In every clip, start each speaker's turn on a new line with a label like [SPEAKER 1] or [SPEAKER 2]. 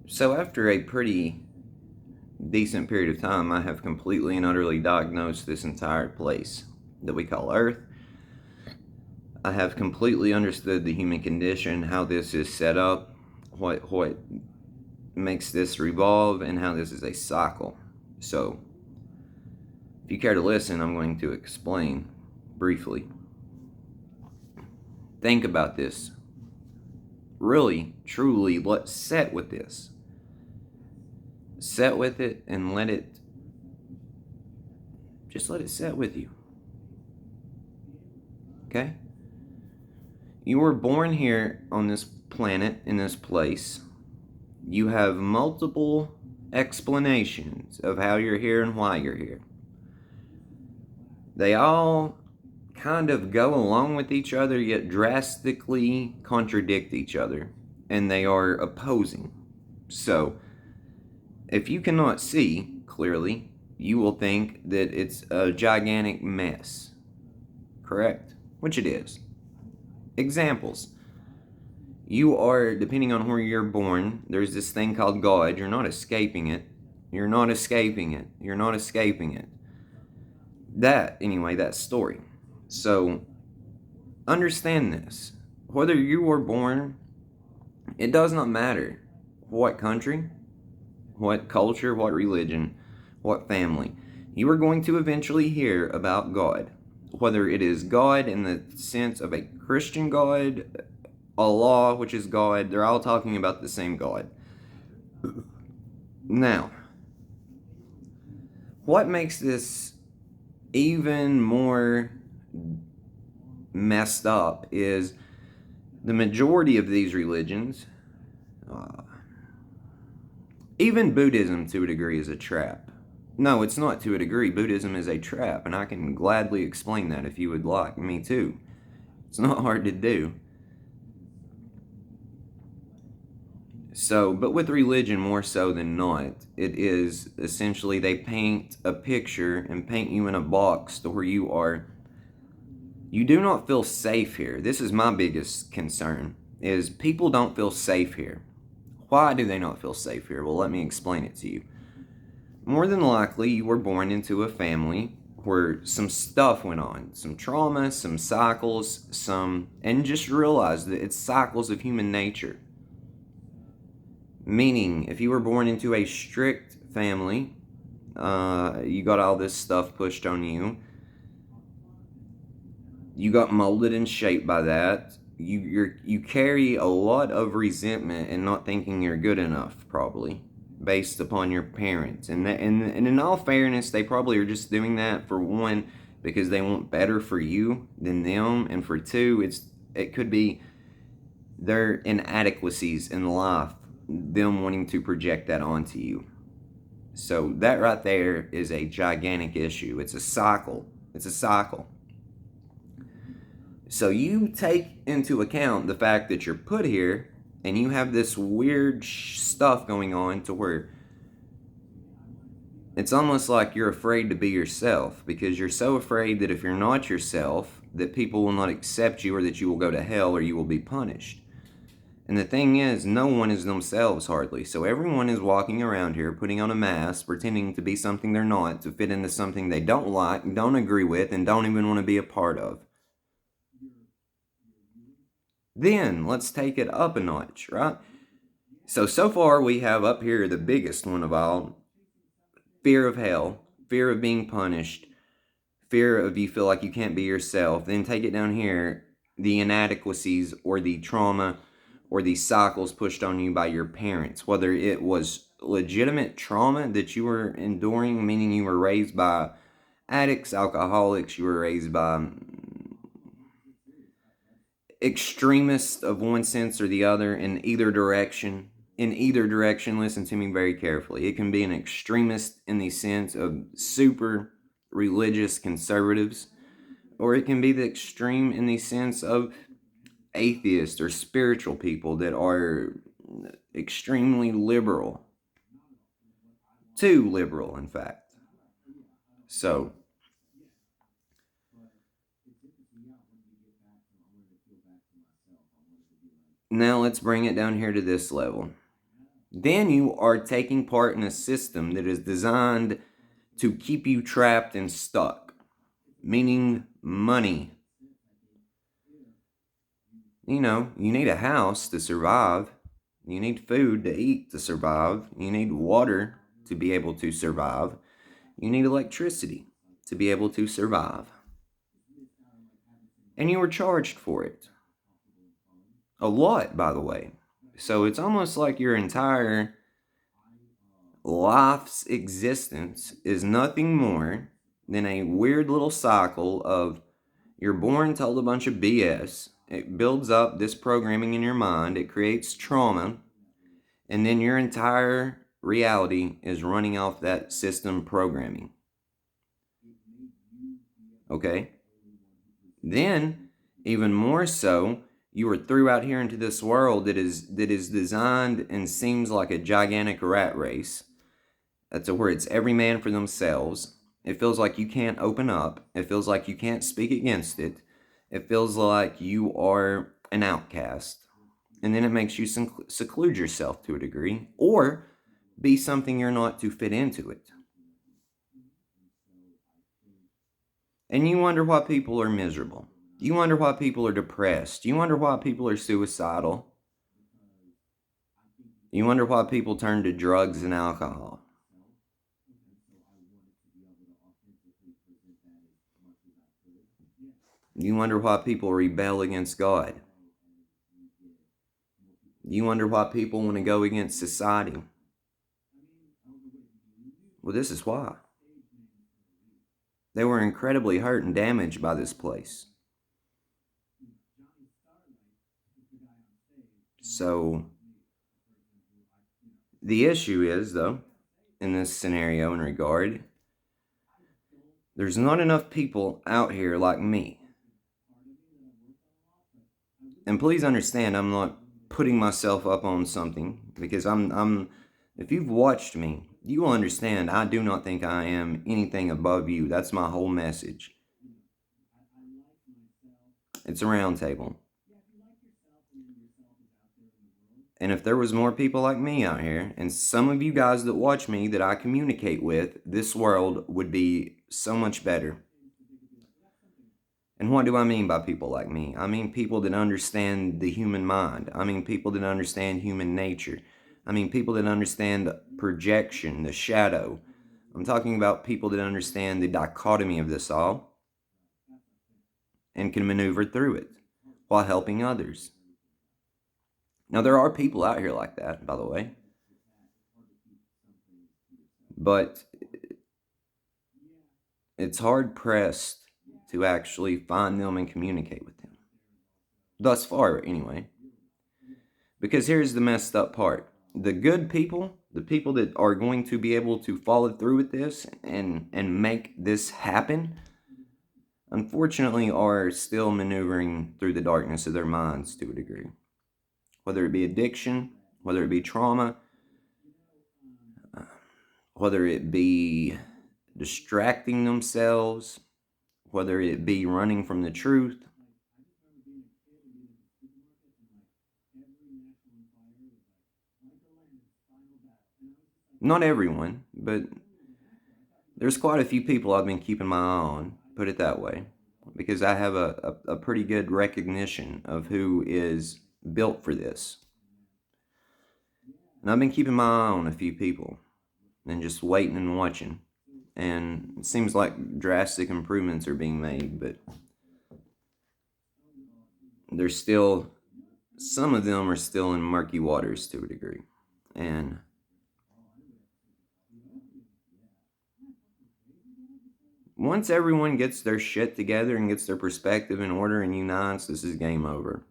[SPEAKER 1] So after a pretty decent period of time, I have completely and utterly diagnosed this entire place that we call Earth. I have completely understood the human condition, how this is set up, what makes this revolve, and how this is a cycle. So, if you care to listen, I'm going to explain briefly. Think about this. Really, truly, let's set with this. Set with it and let it set with you. Okay? You were born here on this planet, in this place. You have multiple explanations of how you're here and why you're here. They all kind of go along with each other, yet drastically contradict each other, and they are opposing. So, if you cannot see clearly, you will think that it's a gigantic mess. Correct? Which it is. Examples. You are, depending on where you're born, there's this thing called God. You're not escaping it. You're not escaping it. You're not escaping it. That story. So, understand this. Whether you were born, it does not matter what country, what culture, what religion, what family. You are going to eventually hear about God. Whether it is God in the sense of a Christian God, Allah, which is God, they're all talking about the same God. Now, what makes this even more messed up is the majority of these religions, even Buddhism to a degree, is a trap. No, it's not to a degree. Buddhism is a trap, and I can gladly explain that if you would like me to. It's not hard to do. So, but with religion more so than not, it is essentially they paint a picture and paint you in a box to where you do not feel safe here. This is my biggest concern, is people don't feel safe here. Why do they not feel safe here? Well, let me explain it to you. More than likely, you were born into a family where some stuff went on, some trauma, some cycles, and just realize that it's cycles of human nature. Meaning, if you were born into a strict family, you got all this stuff pushed on you. You got molded and shaped by that. You carry a lot of resentment and not thinking you're good enough, probably, based upon your parents. And in all fairness, they probably are just doing that for one, because they want better for you than them, and for two, it could be their inadequacies in life, them wanting to project that onto you. So that right there is a gigantic issue. It's a cycle. So you take into account the fact that you're put here and you have this weird stuff going on to where it's almost like you're afraid to be yourself, because you're so afraid that if you're not yourself, that people will not accept you, or that you will go to hell, or you will be punished. And the thing is, no one is themselves hardly. So everyone is walking around here putting on a mask, pretending to be something they're not, to fit into something they don't like, don't agree with, and don't even want to be a part of. Then let's take it up a notch, right? So far we have up here the biggest one of all: fear of hell, fear of being punished, fear of you feel like you can't be yourself. Then take it down here, the inadequacies or the trauma or the cycles pushed on you by your parents, whether it was legitimate trauma that you were enduring, meaning you were raised by addicts, alcoholics, you were raised by extremists of one sense or the other, in either direction. Listen to me very carefully. It can be an extremist in the sense of super religious conservatives, or it can be the extreme in the sense of atheists or spiritual people that are extremely liberal. Too liberal, in fact. So, now let's bring it down here to this level. then you are taking part in a system that is designed to keep you trapped and stuck, meaning money. You know, you need a house to survive. You need food to eat to survive. You need water to be able to survive. You need electricity to be able to survive. And you were charged for it. A lot, by the way. So it's almost like your entire life's existence is nothing more than a weird little cycle of you're born told a bunch of BS. It builds up this programming in your mind. It creates trauma. And then your entire reality is running off that system programming. Okay? Then, even more so, you are threw out here into this world that is designed and seems like a gigantic rat race. That's where it's every man for themselves. It feels like you can't open up. It feels like you can't speak against it. It feels like you are an outcast. And then it makes you seclude yourself to a degree, or be something you're not to fit into it. And you wonder why people are miserable. You wonder why people are depressed. You wonder why people are suicidal. You wonder why people turn to drugs and alcohol. You wonder why people rebel against God. You wonder why people want to go against society. Well, this is why. They were incredibly hurt and damaged by this place. So, the issue is, though, in this scenario and regard, there's not enough people out here like me. And please understand, I'm not putting myself up on something, because if you've watched me, you will understand I do not think I am anything above you. That's my whole message. It's a round table. And if there was more people like me out here, and some of you guys that watch me that I communicate with, this world would be so much better. And what do I mean by people like me? I mean people that understand the human mind. I mean people that understand human nature. I mean people that understand projection, the shadow. I'm talking about people that understand the dichotomy of this all and can maneuver through it while helping others. Now, there are people out here like that, by the way. But it's hard-pressed to actually find them and communicate with them. Thus far, anyway. Because here's the messed up part. The good people, the people that are going to be able to follow through with this and make this happen, unfortunately are still maneuvering through the darkness of their minds to a degree. Whether it be addiction, whether it be trauma, whether it be distracting themselves, whether it be running from the truth. Not everyone, but there's quite a few people I've been keeping my eye on, put it that way, because I have a pretty good recognition of who is built for this. And I've been keeping my eye on a few people and just waiting and watching. And it seems like drastic improvements are being made, but there's still, some of them are still in murky waters to a degree. And once everyone gets their shit together and gets their perspective in order and unites, this is game over.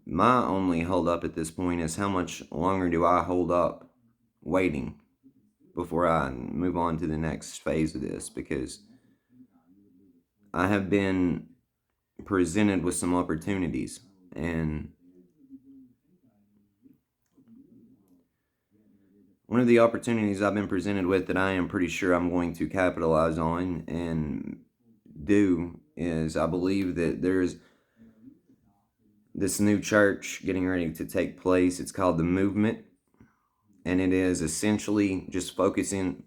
[SPEAKER 1] My only hold up at this point is how much longer do I hold up waiting before I move on to the next phase of this, because I have been presented with some opportunities, and one of the opportunities I've been presented with that I am pretty sure I'm going to capitalize on and do is, I believe that there's this new church getting ready to take place. It's called The Movement, and it is essentially just focusing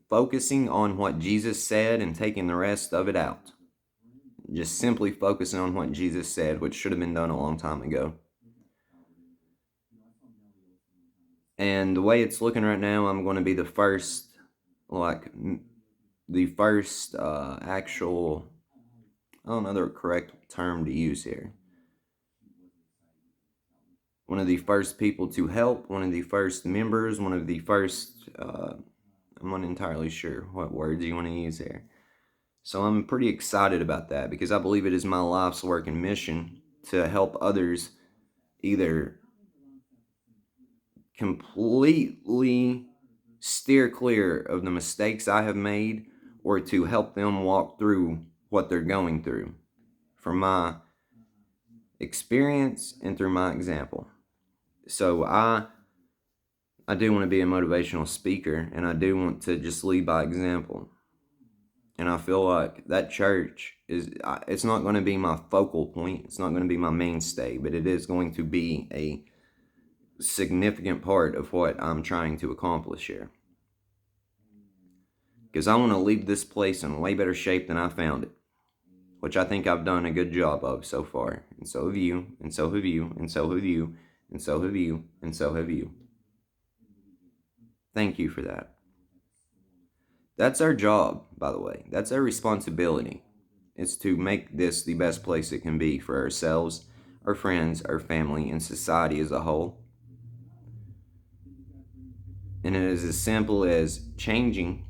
[SPEAKER 1] on what Jesus said and taking the rest of it out. Just simply focusing on what Jesus said, which should have been done a long time ago. And the way it's looking right now, I'm going to be the first actual, I don't know the correct term to use here. One of the first people to help, one of the first members, one of the first, I'm not entirely sure what words you want to use there. So I'm pretty excited about that because I believe it is my life's work and mission to help others either completely steer clear of the mistakes I have made or to help them walk through what they're going through from my experience and through my example. So I do want to be a motivational speaker, and I do want to just lead by example. And I feel like that church it's not going to be my focal point. It's not going to be my mainstay, but it is going to be a significant part of what I'm trying to accomplish here. Because I want to leave this place in way better shape than I found it, which I think I've done a good job of so far. And so have you, and so have you, and so have you, and so have you, and so have you. Thank you for that. That's our job, by the way. That's our responsibility. It's to make this the best place it can be for ourselves, our friends, our family, and society as a whole. And it is as simple as changing,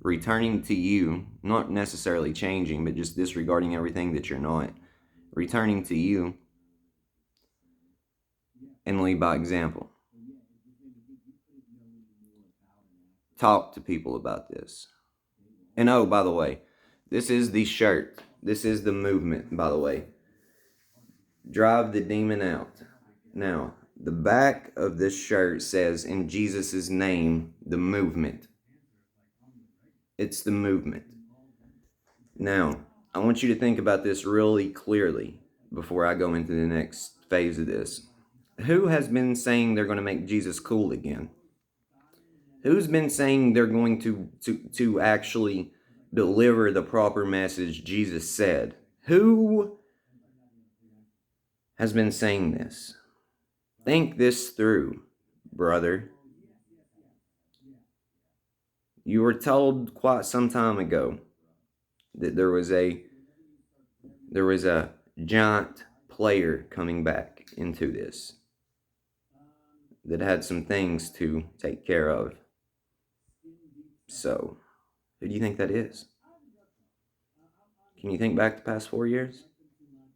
[SPEAKER 1] returning to you, not necessarily changing, but just disregarding everything that you're not, returning to you, and lead by example. Talk to people about this. And oh, by the way, this is the shirt. This is the movement, by the way. Drive the demon out. Now, the back of this shirt says, in Jesus' name, the movement. It's the movement. Now, I want you to think about this really clearly before I go into the next phase of this. Who has been saying they're going to make Jesus cool again? Who's been saying they're going to actually deliver the proper message Jesus said? Who has been saying this? Think this through, brother. You were told quite some time ago that there was a giant player coming back into this that had some things to take care of. So, who do you think that is? Can you think back the past 4 years?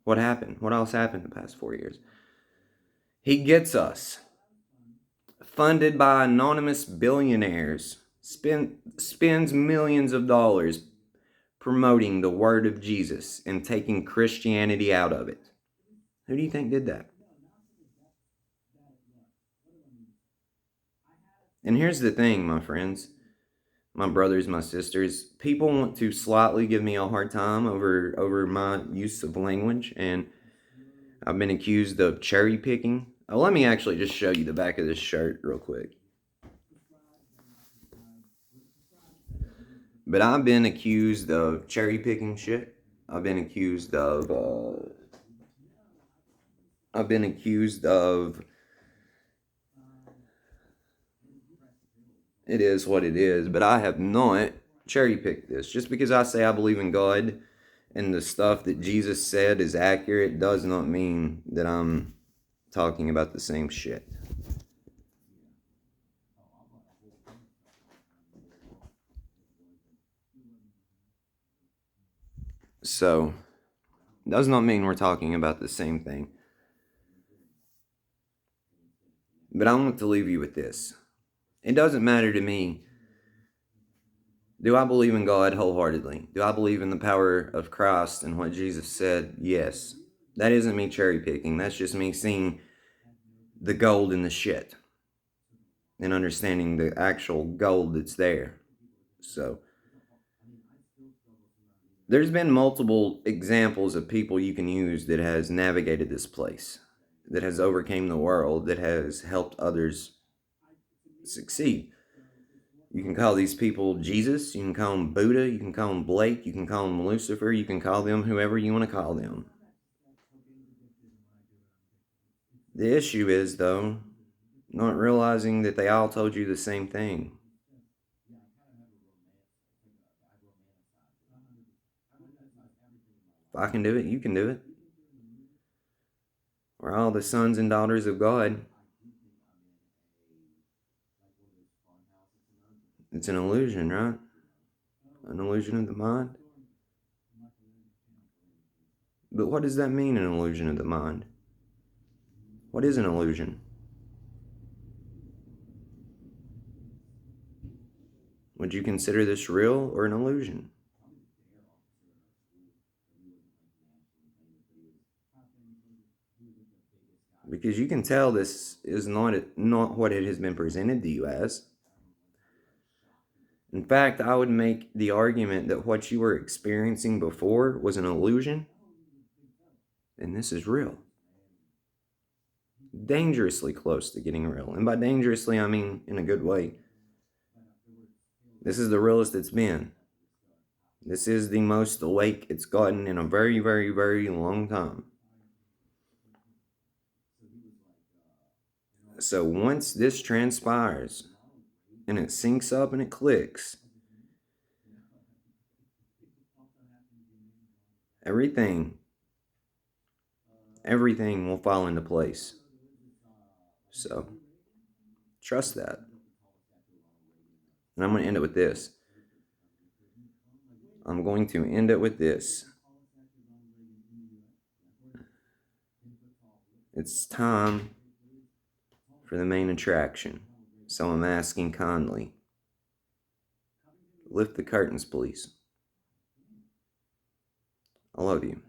[SPEAKER 1] What happened? What else happened the past 4 years? He gets us. Funded by anonymous billionaires. Spends millions of dollars promoting the word of Jesus and taking Christianity out of it. Who do you think did that? And here's the thing, my friends, my brothers, my sisters. People want to slightly give me a hard time over my use of language, and I've been accused of cherry picking. Oh, let me actually just show you the back of this shirt real quick. But I've been accused of cherry picking shit. I've been accused of it is what it is, but I have not cherry picked this. Just because I say I believe in God and the stuff that Jesus said is accurate does not mean that I'm talking about the same shit. So, does not mean we're talking about the same thing. But I want to leave you with this. It doesn't matter to me. Do I believe in God wholeheartedly? Do I believe in the power of Christ and what Jesus said? Yes. That isn't me cherry picking. That's just me seeing the gold in the shit and understanding the actual gold that's there. So, There's been multiple examples of people you can use that has navigated this place, that has overcame the world, that has helped others succeed. You can call these people Jesus, you can call them Buddha, you can call them Blake, you can call them Lucifer, you can call them whoever you want to call them. The issue is, though, not realizing that they all told you the same thing. If I can do it, you can do it. We're all the sons and daughters of God. It's an illusion, right? An illusion of the mind. But what does that mean, an illusion of the mind? What is an illusion? Would you consider this real or an illusion? Because you can tell this is not what it has been presented to you as. In fact, I would make the argument that what you were experiencing before was an illusion, and this is real. Dangerously close to getting real. And by dangerously, I mean in a good way. This is the realest it's been. This is the most awake it's gotten in a very, very, very long time. So once this transpires and it syncs up and it clicks, everything will fall into place. So trust that. And I'm going to end it with this. It's time for the main attraction. So I'm asking kindly. Lift the curtains, please. I love you.